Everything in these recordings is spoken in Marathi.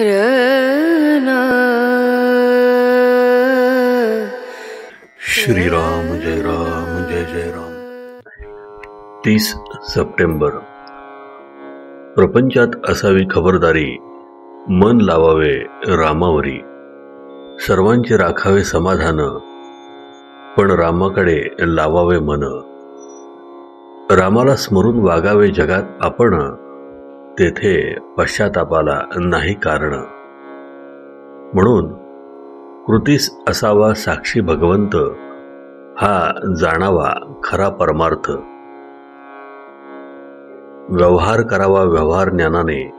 रना श्रीराम जय राम जय जय राम। 30 सप्टेंबर। प्रपंचात असावी खबरदारी, मन लावावे रामावरी. सर्वांचे राखावे समाधान, पण रामाकडे लावावे मन. रामाला स्मरून वागावे जगात आपण, तेथे पश्चातापाला नाही कारण. म्हणून कृतीस असावा साक्षी भगवंत, हा जाणावा खरा परमार्थ. व्यवहार करावा व्यवहार ज्ञानाने,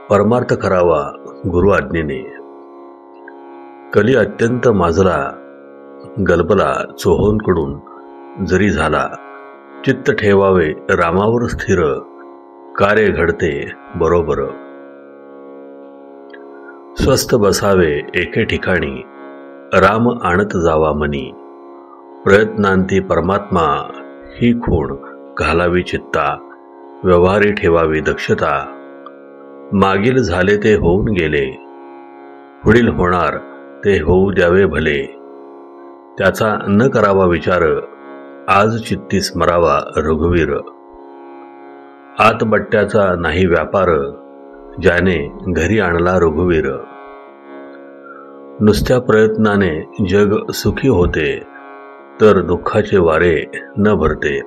परमार्थ करावा गुरु आज्ञेने. कली अत्यंत माजला, गलबला चोहोंकडून जरी झाला. चित्त ठेवावे रामावर स्थिर, कार्य घडते बरोबर. स्वस्थ बसावे एके ठिकाणी, राम आणत जावा मनी. प्रयत्नांती परमात्मा ही खूण घालावी चित्ता. व्यवहारी ठेवावी दक्षता, मागील झाले ते होऊन गेले. पुढील होणार ते होऊ द्यावे भले. त्याचा न करावा विचार, आज चित्ती स्मरावा रघुवीर. आतबट्ट्याचा नाही व्यापार, ज्याने घरी आणला रघुवीर. नुसत्या प्रयत्नाने जग सुखी होते, तर दुःखाचे वारे न भरते.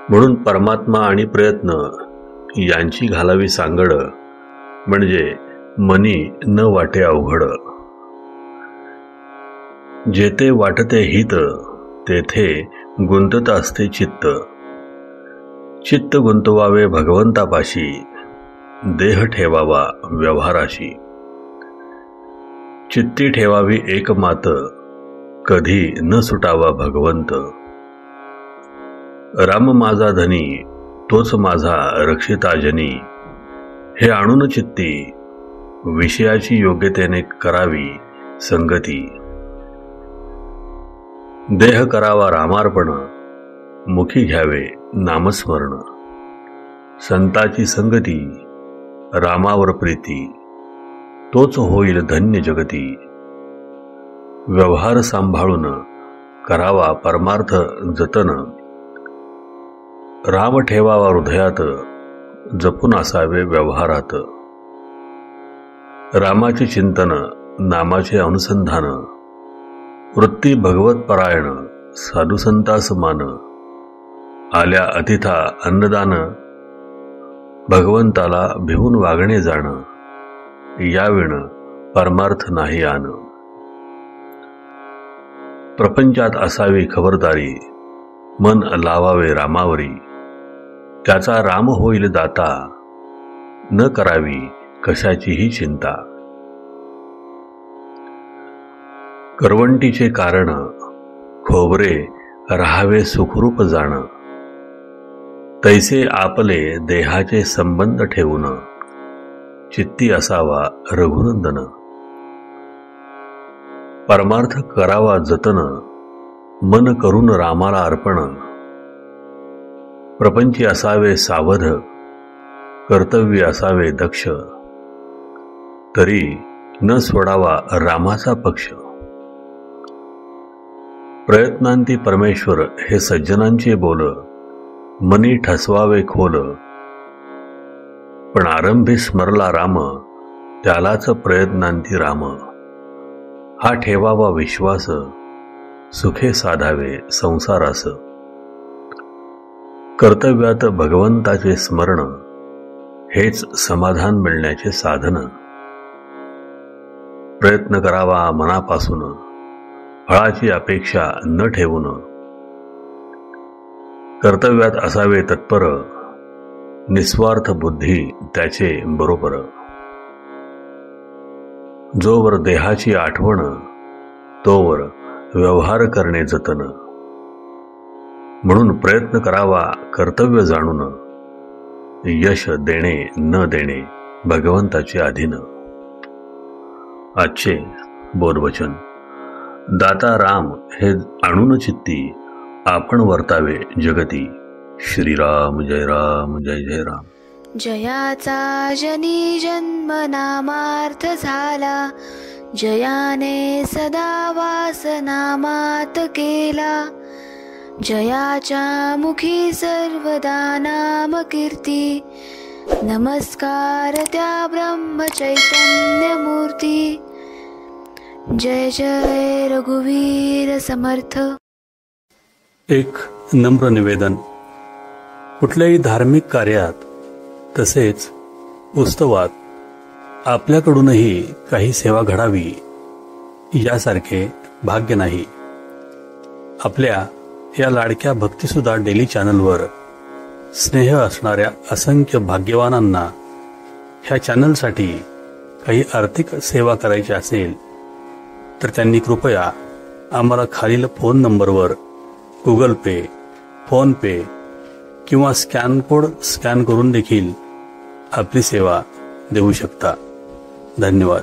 म्हणून परमात्मा आणि प्रयत्न यांची घालावी सांगड, म्हणजे मनी न वाटे अवघड. जेथे वाटते हित, तेथे गुंतत असते चित्त. चित्त गुंतवावे भगवंतापाशी, देह ठेवावा व्यवहाराशी. चित्ती ठेवावी एक मात, कधी न सुटावा भगवंत. राम माझा धनी, तोच माझा रक्षिताजनी. हे आणून चित्ती, विषयाची योग्यतेने करावी संगती. देह करावा रामार्पण, मुखी घ्यावे नामस्मरण. संताची संगती, रामावर प्रीती, तोच होईल धन्य जगती. व्यवहार सांभाळून करावा परमार्थ जतन. राम ठेवावा हृदयात, जपून असावे व्यवहारात. रामाचे चिंतन, नामाचे अनुसंधान. वृत्ती भगवत परायण, साधुसंतास मान. आल्या अतिथा अन्नदान, भगवंताला भिवून वागणे जाण. याविण परमार्थ नाही आन. प्रपंचात असावी खबरदारी, मन लावावे रामावरी. त्याचा राम होईल दाता, न करावी कशाचीही चिंता. करवंटीचे कारण, खोबरे राहावे सुखरूप जाण. तैसे आपले देहाचे संबंध ठेवून, चित्ती असावा रघुनंदन. परमार्थ करावा जतन, मन करून रामाला अर्पण. प्रपंची असावे सावध, कर्तव्य असावे दक्ष. तरी न सोडावा रामाचा पक्ष. प्रयत्नांती परमेश्वर हे सज्जनांचे बोल. मनी ठसवावे खोल, पण आरंभी स्मरला राम. त्यालाच प्रयत्नांती राम. हा ठेवावा विश्वास, सुखे साधावे संसारास. कर्तव्यात भगवंताचे स्मरण, हेच समाधान मिळण्याचे साधन. प्रयत्न करावा मनापासून, फळाची अपेक्षा न ठेवून. कर्तव्यात असावे तत्पर, निस्वार्थ बुद्धी त्याचे बरोबर. जोवर देहाची आठवण, तोवर व्यवहार करणे जतन. म्हणून प्रयत्न करावा कर्तव्य जाणून. यश देणे न देणे भगवंताचे अधीन. आजचे बोधवचन. दाता राम हे आणून चित्ती, आपण वर्तावे जगती. श्रीराम जय राम जय जय राम. जयाचा जनी जन्म नामार्थ झाला, जयाने सदा वास नामात केला. जयाच्या मुखी सर्वदा नाम कीर्ती, नमस्कार त्या ब्रह्म चैतन्य मूर्ती. जय जय रघुवीर समर्थ. एक नम्र निवेदन. कुठल्याही धार्मिक कार्यात तसेच उत्सवात आपल्याकडूनही काही सेवा घडावी यासारखे भाग्य नाही. आपल्या या लाडक्या भक्तिसुधा डेली चॅनलवर स्नेह असणाऱ्या असंख्य भाग्यवानांना ह्या चॅनलसाठी काही आर्थिक सेवा करायची असेल तर त्यांनी कृपया आम्हाला खालील फोन नंबरवर गुगल पे, फोन पे किंवा स्कॅन कोड स्कॅन करून देखील आपली सेवा देऊ शकता. धन्यवाद.